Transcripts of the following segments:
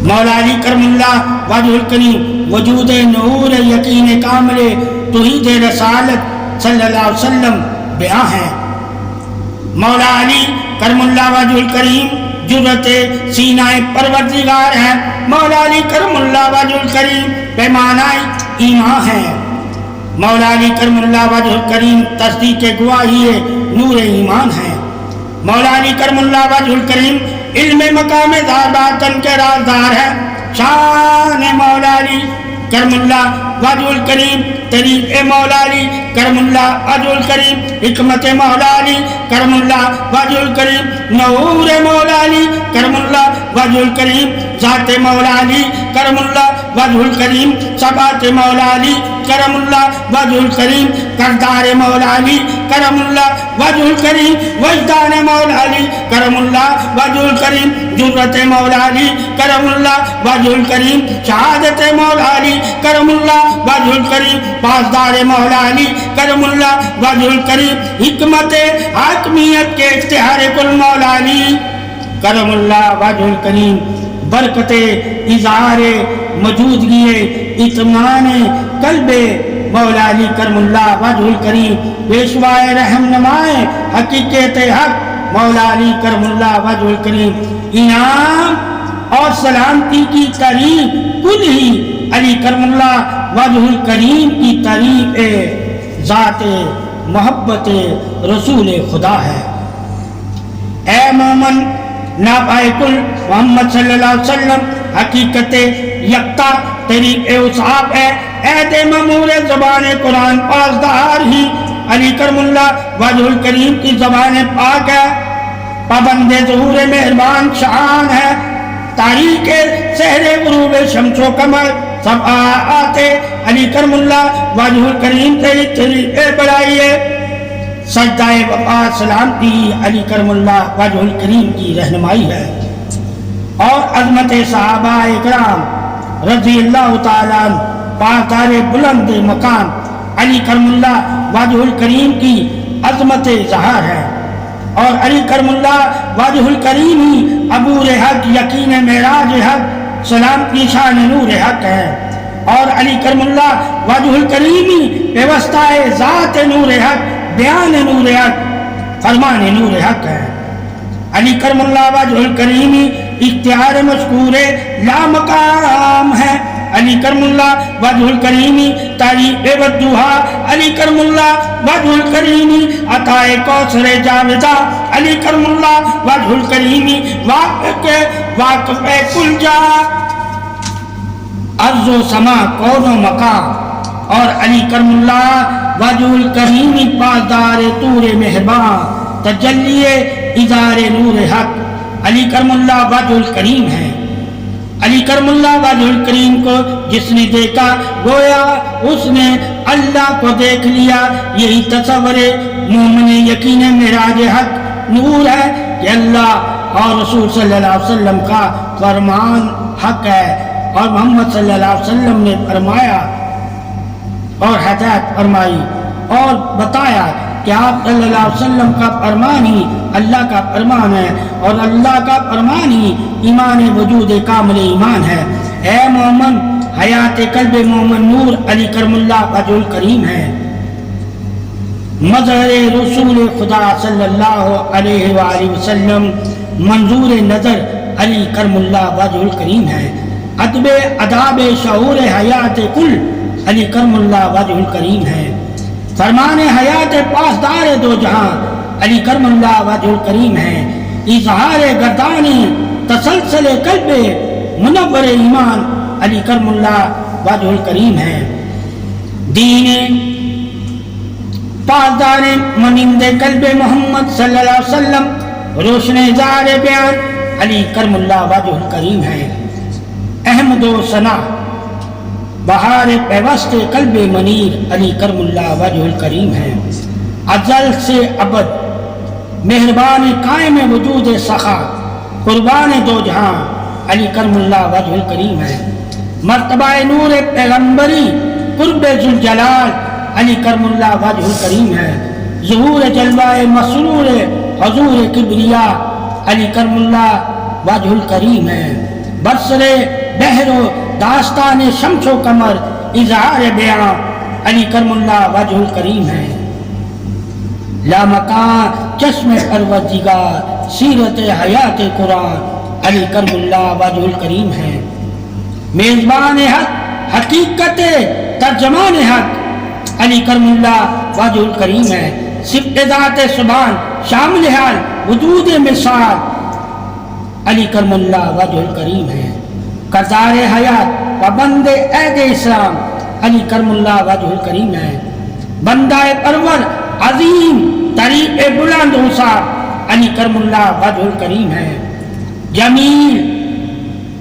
مولا علی کرم اللہ وجہ الکریم وجود نور یقین کامل توحید رسالت صلی اللہ علیہ وسلم بیاں ہے۔ مولا علی کرم اللہ وجہ الکریم جرت سینہ پروردگار ہے۔ مولا علی کرم اللہ وجہ الکریم پیمانہ ایمان ہے۔ مولا علی کرم اللہ وجہ الکریم تصدیق گواہی نور ایمان ہے۔ مولا علی کرم اللہ وجہ الکریم علم مقام ذات باطن کے رازدار ہے۔ شان مولا علی کرم اللہ وجہ الکریم طریق مولا علی کرم اللہ وجہ الکریم حکمت مولا علی کرم اللہ وجہ الکریم نور مولا علی کرم اللہ وجہ الکریم ذات مولا علی کرم اللہ وجہ الکریم ثبات مولا علی کرم اللہ وجہ الکریم کردار مولا علی کرم اللہ وجہ الکریم وجدان مولا علی کرم اللہ وجہ الکریم جرت مولا علی کرم اللہ وجہ الکریم شہادت مولا علی کرم اللہ وجہ الکریم پاسدار مولا علی کرم اللہ وجہ الکریم حکمت حاکمیت کے اختیار کل مولا علی کرم اللہ وجہ الکریم برکت اظہار موجودگی اطمینان قلب مولا علی کرم اللہ وجہ الکریم پیشوائے رہنمائے حقیقت حق مولا علی کرم اللہ وجہ الکریم انعام اور سلامتی کی تعریف کل ہی علی کرم اللہ وجہ الکریم کی تعریف ذات محبت رسول خدا ہے۔ اے مومن نابائے کل محمد صلی اللہ علیہ وسلم حقیقت یکتا طریق اصحاب ہے۔ عہد مامور زبان قرآن پاسدار ہی علی کرم اللہ وجہ الکریم کی زبان پاک ہے۔ پابند ظہور مہربان شان ہے۔ تاریخ سحر غروب شمس و قمر سب آتے علی کرم اللہ وجہ الکریم تیری بڑائی ہے۔ سجدہ وفا سلامتی علی کرم اللہ وجہ الکریم کی رہنمائی ہے۔ اور عظمت صحابہ اکرام رضی اللہ تعالیٰ پاسدار بلند مقام علی کرم اللہ وجہ الکریم کی عظمت ظاہر ہے۔ اور علی کرم اللہ وجہ الکریم ہی عبور حق یقین معراج حق سلامتی شان نور حق ہے۔ اور علی کرم اللہ وجہ الکریم ہی پیوستہ ذات نور حق بیان نور حق فرمان نور حق ہے۔ علی کرم اللہ وجہ الکریم ہی اختیار مشکور لا مقام ہے۔ علی کرم اللہ وجہ الکریمی تعریف ودوہا علی کرم اللہ وجہ الکریمی عطائے کوثر جاویدہ علی کرم اللہ وجہ الکریمی واقف کل جا ارض و سما کون و مقام۔ اور علی کرم اللہ وجہ الکریمی پاسدار طور مہربان تجلی ادار نور حق علی کرم اللہ وجہ الکریم ہے۔ علی کرم اللہ وجہ الکریم کو جس نے دیکھا گویا اس نے اللہ کو دیکھ لیا۔ یہی تصور مومن یقین معراج حق نور ہے کہ اللہ اور رسول صلی اللہ علیہ وسلم کا فرمان حق ہے۔ اور محمد صلی اللہ علیہ وسلم نے فرمایا اور ہدایت فرمائی اور بتایا کہ آپ صلی اللہ علیہ وسلم کا فرمان ہی اللہ کا فرمان ہے اور اللہ کا فرمان ہی ایمان وجود کامل ایمان ہے۔ اے مومن حیات قلب مومن نور علی کرم اللہ وجہ الکریم ہے۔ مظہر رسول خدا صلی اللہ علیہ وآلہ وسلم منظور نظر علی کرم اللہ وجہ الکریم ہے۔ ادب اداب شعور حیات کل علی کرم اللہ وجہ الکریم ہے۔ فرمان حیات پاسدار دو جہاں علی کرم اللہ وجہ الکریم ہے۔ اظہار گردان تسلسل قلب منور ایمان علی کرم اللہ وجہ الکریم ہے۔ دین پاسدار منند قلب محمد صلی اللہ علیہ وسلم روشن اظہار بیان علی کرم اللہ وجہ الکریم ہے۔ احمد و ثنا بہار پیوست قلب منیر علی کرم اللہ وجہ الکریم ہے۔ ازل سے ابد مہربان قائم وجود سخا قربان دو جہاں علی کرم اللہ وجہ الکریم ہے۔ مرتبہ نور پیغمبری قرب ذوالجلال علی کرم اللہ وجہ الکریم ہے۔ ظہور جلوہ مسرور حضور کبریا علی کرم اللہ وجہ الکریم ہے۔ برسر بحر و داستان شمس و قمر اظہار بیاں علی کرم اللہ وجہ الکریم ہے۔ لامکان چشم پروردگار سیرت حیات قرآن علی کرم اللہ وجہ الکریم ہے۔ میزبان حق حقیقت ترجمان حق علی کرم اللہ وجہ الکریم ہے۔ صفت ذات سبحان شامل حال وجود مثال علی کرم اللہ وجہ الکریم ہے۔ کردار حیات پابند عہد اسلام علی کرم اللہ وجہ الکریم ہے۔ بندہ پرور عظیم طریق بلند اوصاف علی کرم اللہ وجہ الکریم ہے۔ جمیل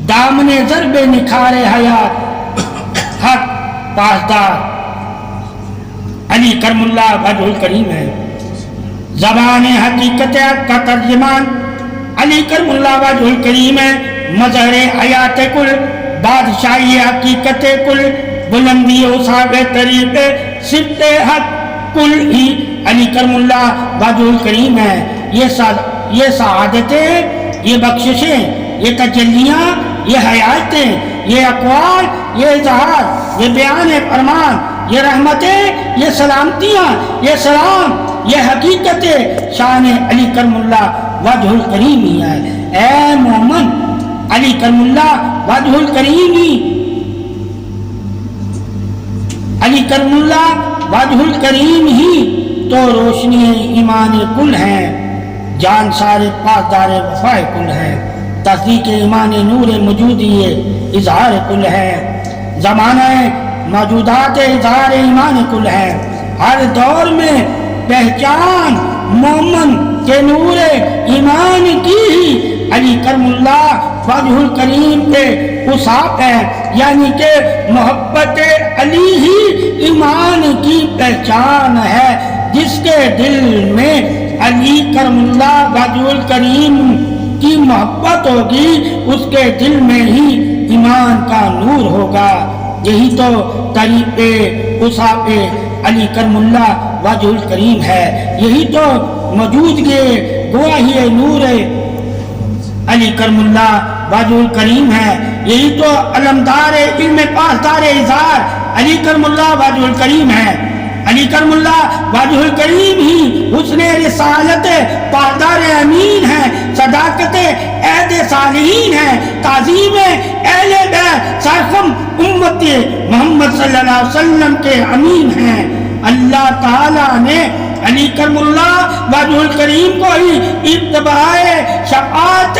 دامن ضرب نکھار حیات حق پاسدار علی کرم اللہ وجہ الکریم ہے۔ زبان حقیقت حق کا ترجمان علی کرم اللہ وجہ الکریم ہے۔ مظہر حیات کل بادشاہی حقیقت کل بلندی اوصاف طریق صفت حق کل ہی علی کرم اللہ وجہ الکریم ہے۔ یہ سعادتیں، یہ بخششیں، یہ تجلیاں، یہ حیاتیں، یہ اقوال، یہ اظہار، یہ بیان فرمان، یہ رحمتیں، یہ سلامتیاں، یہ سلام، یہ حقیقت شان علی کرم اللہ وجہ الکریم ہی ہے۔ اے مومن، علی کرم اللہ وجہ الکریم ہی، علی کرم اللہ وجہ الکریم ہی تو روشنی ایمان کل ہے، جان سارے پاسدار وفائے کل ہے، تصدیق ایمان نور موجودی اظہار کل ہے، زمانہ موجودات اظہار ایمان کل ہے۔ ہر دور میں پہچان مومن کے نور ایمان کی ہی علی کرم اللہ وجہ الکریم کے اوصاف ہے، یعنی کہ محبت علی ہی ایمان کی پہچان ہے۔ جس کے دل میں علی کرم اللہ وجہ الکریم کی محبت ہوگی، اس کے دل میں ہی ایمان کا نور ہوگا۔ یہی تو طریق اوصاف علی کرم اللہ وجہ الکریم ہے، یہی تو موجودگی گواہی نور علی کرم اللہ وجہ الکریم ہے، یہی تو علمدار علم پاسدار اظہار علی کرم اللہ وجہ الکریم ہے۔ علی کرم اللہ وجہ الکریم ہی حسن رسالت پاسدار امین ہے، صداقت عہد صالحین ہے، تعظیم اہل بیت سرخم امت محمد صلی اللہ علیہ وسلم کے امین ہیں۔ اللہ تعالیٰ نے علی کرم اللہ وجہ الکریم کو ہی اتباع شفاعت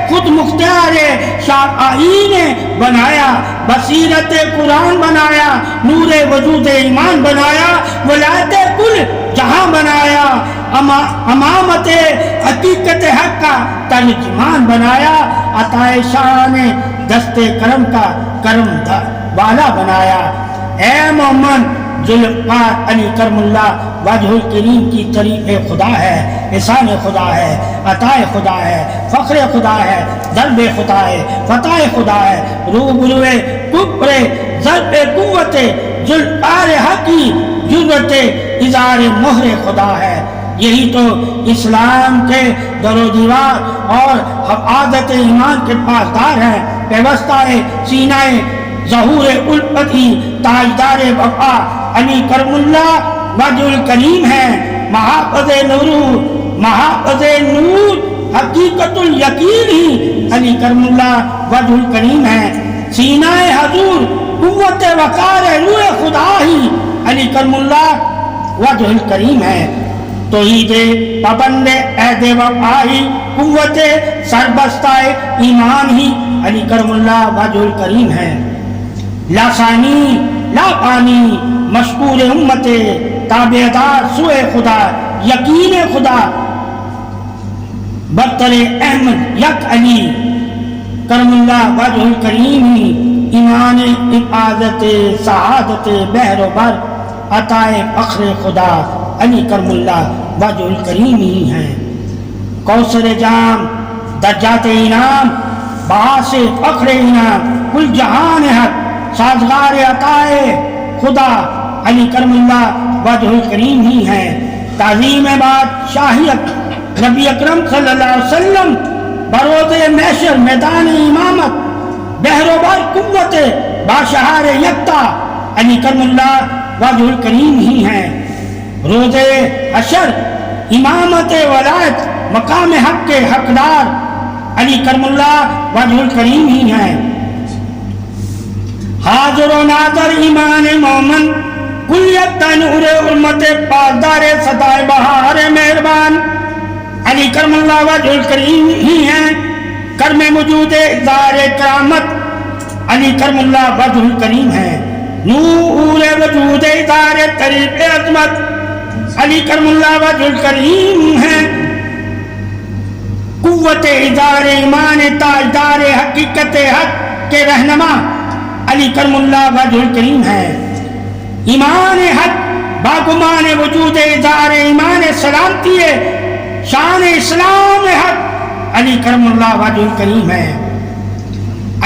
خود مختار شافعین بنایا، بصیرت قرآن بنایا، نور وجود ایمان بنایا، ولایت کل جہاں بنایا، امامت حقیقت حق کا ترجمان بنایا، عطائے شان دست کرم کا کرم والا بنایا۔ اے مومن، ذوالفقار علی کرم اللہ وجہ الکریم کی طریق خدا ہے، احسان خدا ہے، عطا خدا ہے، فخر خدا ہے، ضرب خدا ہے، فتح خدا ہے، روبرو کفر ضرب قوت ذوالفقار حق کی جرت اظہار مہر خدا ہے۔ یہی تو اسلام کے در و دیوار اور حفاظت ایمان کے پاسدار ہیں، پیوستہ سینہ ظہور الفتی تاجدار وفا علی کرم اللہ وجہ الکریم ہے۔ محافظ نور حقیقت الیقین ہی علی کرم اللہ وجہ الکریم ہے۔ سینہ حضور قوت وقار روح خدا ہی علی کرم اللہ وجہ الکریم ہے۔ توحید پابند عہد وفا ہی قوت سربستہ ایمان ہی علی کرم اللہ وجہ الکریم ہے۔ لا ثانی لا پانی مشکور امت تابعدار سوئے خدا یقین خدا برتر احمد یک علی کرم اللہ وجہ الکریم ہی ایمان حفاظت سعادت بحر و بر عطائے فخر خدا علی کرم اللہ وجہ الکریم ہی ہیں۔ کوثر جام درجات انعام باعث فخر انعام کل جہان حق سازگار عطائے خدا علی کرم اللہ وجہ الکریم ہی ہے۔ تعظیم بادشاہیت نبی اکرم صلی اللہ علیہ وسلم بروز محشر میدان امامت بہروبر قوت باشہار یکتا علی کرم اللہ وجہ الکریم ہی ہیں۔ روز حشر امامت ولایت مقام حق کے حقدار علی کرم اللہ وجہ الکریم ہی ہیں۔ حاضر و ناظر ایمان مومن کلیت نور امت پاسدار سدائے بہار مہربان علی کرم اللہ وجہ الکریم ہی ہیں۔ کرم موجود اظہار کرامت علی کرم اللہ وجہ الکریم ہے۔ نور وجود اظہار قریب عظمت علی کرم اللہ وجہ الکریم ہے۔ قوت اظہار ایمان تاجدار حقیقت حق کے رہنما علی کرم اللہ وجہ الکریم ہے۔ ایمان حق باگمان وجود اظہار ایمان سلامتی شان اسلام حق علی کرم اللہ وجہ الکریم ہے۔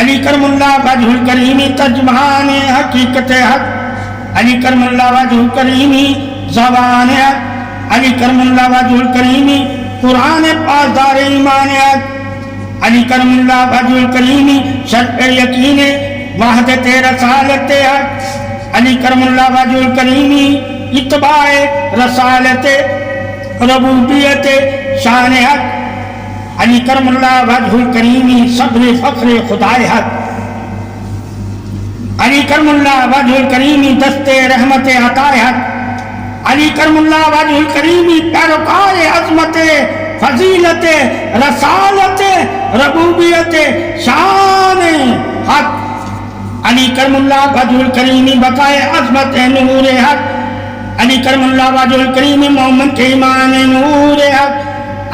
علی کرم اللہ وجہ الکریم ترجمان حقیقت حق علی کرم اللہ وجہ الکریم زبان حق علی کرم اللہ وجہ الکریم قرآن پاسدار ایمان حق علی کرم اللہ وجہ الکریم شرط یقین وحدت رسالت حق علی کرم اللہ وجہ الکریم اتباع رسالت ربوبیت شان حق علی کرم اللہ وجہ الکریم صبر فخر خدائے حق علی کرم اللہ وجہ الکریم دست رحمت عطائے حق علی کرم اللہ وجہ الکریم پیروکار عظمت فضیلت رسالت ربوبیت شان حق علی کرم اللہ وجہ الکریم بقائے عظمت نور حق علی کرم اللہ وجہ الکریم مومن کے ایمان نور حق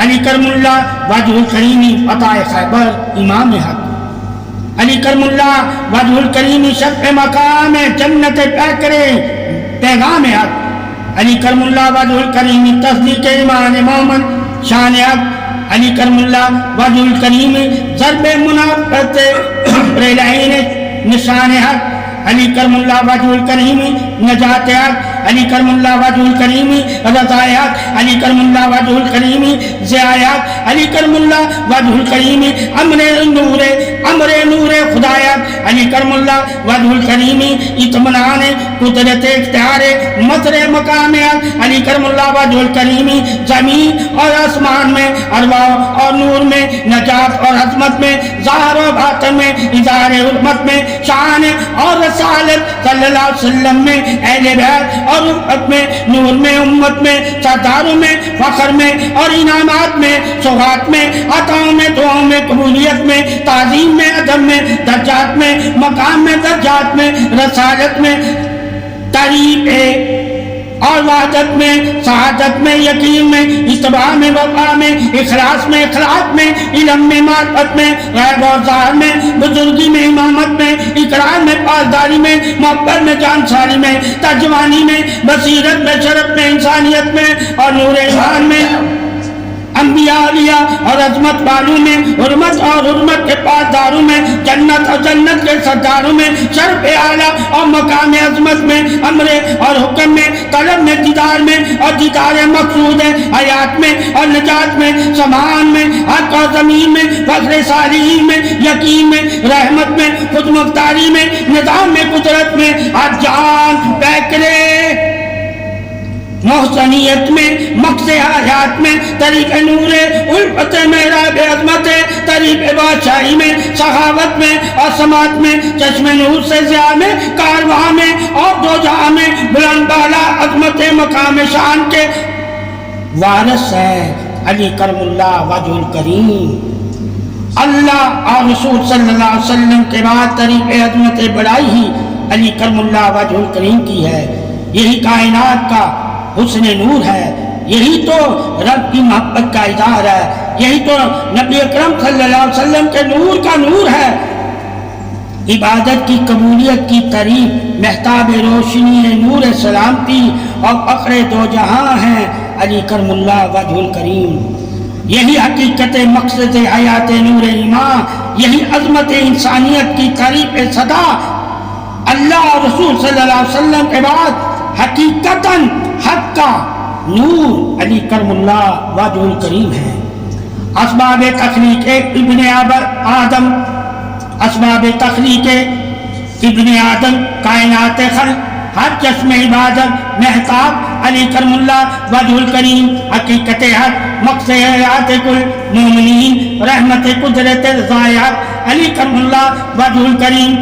علی کرم اللہ وجہ الکریم فتح خیبر امام حق علی کرم اللہ وجہ الکریم شرف مقام جنت پیکرے پیغام حق علی کرم اللہ وجہ الکریم تصدیق ایمان مومن شان حق علی کرم اللہ وجہ الکریم ضرب منافقت ریلعین نشان حق علی کرم اللہ وجہ الکریم نجات حق علی کرم اللہ وجہ الکریم رضا حق علی کرم اللہ وجہ الکریم ضیاء حق علی کرم اللہ وجہ الکریم امر نور خدا حق علی کرم اللہ وجہ الکریم اطمینان قدرت اختیار مظہر مقام حق علی کرم اللہ وجہ الکریم زمین اور آسمان میں ارواح اور نور میں نجات اور عظمت میں ظاہر و باطن میں اظہار حرمت میں شان اور رسالت صلی اللہ علیہ وسلم میں اہل بیت اور امت میں نور میں امت میں سرداروں میں فخر میں اور انعامات میں سوغات میں عطاؤں میں دعاؤں میں قبولیت میں تعظیم میں ادب میں درجات میں مقام میں درجات میں رسالت میں تعریف اور وحدت میں سعادت میں یقین میں اتباع میں وفا میں اخلاص میں اخلاق میں علم میں معرفت میں غیب اور ظاہر میں بزرگی میں امامت میں اقرار میں پاسداری میں محبت میں جانساری میں ترجمانی میں بصیرت میں شرف میں انسانیت میں اور نور ایمان میں انبیاء اولیاء اور عظمت والوں میں حرمت اور حرمت کے پاسداروں میں جنت اور جنت کے سرداروں میں شرف اعلیٰ اور مقام عظمت میں امر اور حکم میں طلب میں دیدار میں اور دیدار مقصود ہے حیات میں اور نجات میں سمان میں حق اور زمین میں فخر صالحین میں یقین میں رحمت میں خود مختاری میں نظام میں قدرت میں جان پیکرے محسنیت میں مقصد حیات میں طریق نور الفت محراب عظمت طریق بادشاہی میں سخاوت میں اور سماعت میں چشم نور سے ضیاء میں کارواں میں اور دو جہاں میں بلند بالا عظمت مقام شان کے وارث ہے علی کرم اللہ وجہ الکریم۔ اللہ اور رسول صلی اللہ علیہ وسلم کے بعد طریق عظمت بڑائی ہی علی کرم اللہ وجہ الکریم کی ہے۔ یہی کائنات کا حسن نور ہے، یہی تو رب کی محبت کا اظہار ہے، یہی تو نبی اکرم صلی اللہ علیہ وسلم کے نور کا نور ہے۔ عبادت کی قبولیت کی طریق محتاب روشنی نور سلامتی اور فخر دو جہاں ہیں علی کرم اللہ وجہ الکریم۔ یہی حقیقت مقصد حیات نور ایمان، یہی عظمت انسانیت کی تعریف صدا اللہ اور رسول صلی اللہ علیہ وسلم کے بعد حقیقتاً حق کا نور علی کرم اللہ وجہ الکریم ہے۔ اسباب تخلیق ابن آدم اسباب تخلیق ابن آدم، کائنات خلق، ہر چشم عبادت، مہتاب علی کرم اللہ وجہ الکریم، حقیقت حق، مقصد حیات کل مومنین، رحمت قدرت ضائعات علی کرم اللہ وجہ الکریم،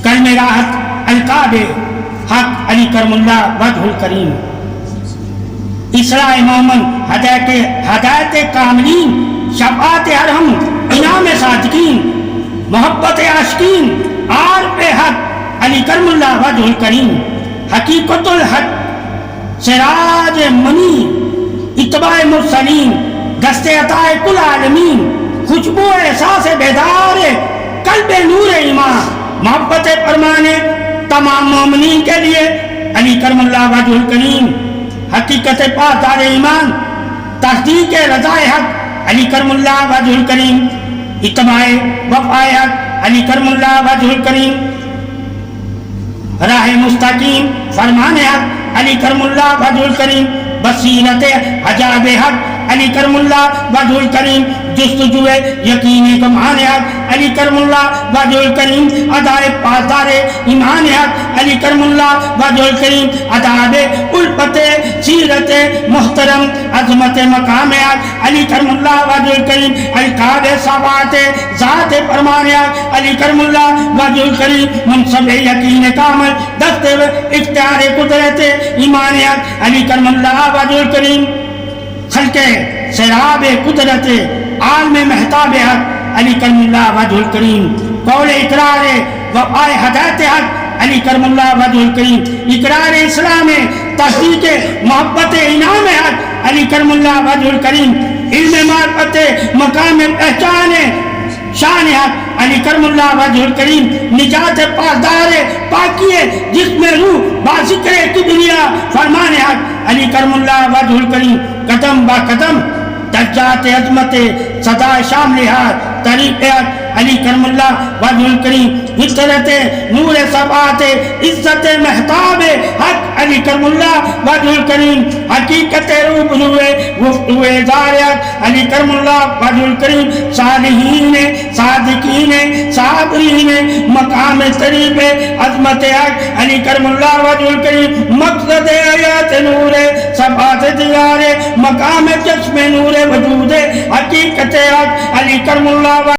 کلم راحت القاب حق علی کرم اللہ وجہ الکریم، اسراء مومن، ہدایت کاملین، شفاعت ارحم، انعام صادقین، محبت عاشقین، عارف حق علی کرم اللہ وجہ الکریم، حقیقت الحق، سراج منی، اتباع مرسلین، دست عطا کل عالمین، خوشبو احساس بیدار قلب نور ایمان، محبت فرمانے تمام مومنین کے لیے علی کرم اللہ وجہ الکریم، حقیقت پاسدار ایمان، تصدیق رضا حق علی کرم اللہ وجہ الکریم، اتباع وفا حق علی کرم اللہ وجہ الکریم، راہ مستقیم فرمان حق علی کرم اللہ وجہ الکریم، بصیرت حجاب حق علی کرم اللہ وجہ الکریم، جستجو یقین گمان حق علی کرم اللہ وجہ الکریم، ادائے پاسدار ایمان حق علی کرم اللہ وجہ الکریم، اداب الفت سیرت محترم عظمت مقام حق علی کرم اللہ وجہ الکریم، القاب صفات ذات فرمان حق علی کرم اللہ وجہ الکریم، منصب یقین کامل دست اختیار قدرت ایمان حق علی کرم اللہ وجہ الکریم، خلق سراب قدرت عالم محتاب حق علی کرم اللہ وجہ الکریم، قول اقرار وفا ہدایت حق علی کرم اللہ وجہ الکریم، اقرار اسلام تصدیق محبت انعام حق علی کرم اللہ وجہ الکریم، علم معرفت مقام پہچان شان حق علی کرم اللہ وجہ الکریم، نجات پاسدار پاکی جسم روح باذکر کبریا فرمان حق علی کرم اللہ وجہ الکریم، قدم با قدم درجات عظمت صدا شامل حق طریق حق علی کرم اللہ وجہ الکریم، فطرت نور صفات عزت محتاب حق علی کرم اللہ وجہ الکریم، حقیقت روح روئے گفتگو اظہار حق علی کرم اللہ وجہ الکریم، صالحین صادقین صابرین مقام طریق عظمت حق علی کرم اللہ وجہ الکریم، مقصد حیات نور صفات دیار مقام چشم نور وجود حقیقت حق علی کرم اللہ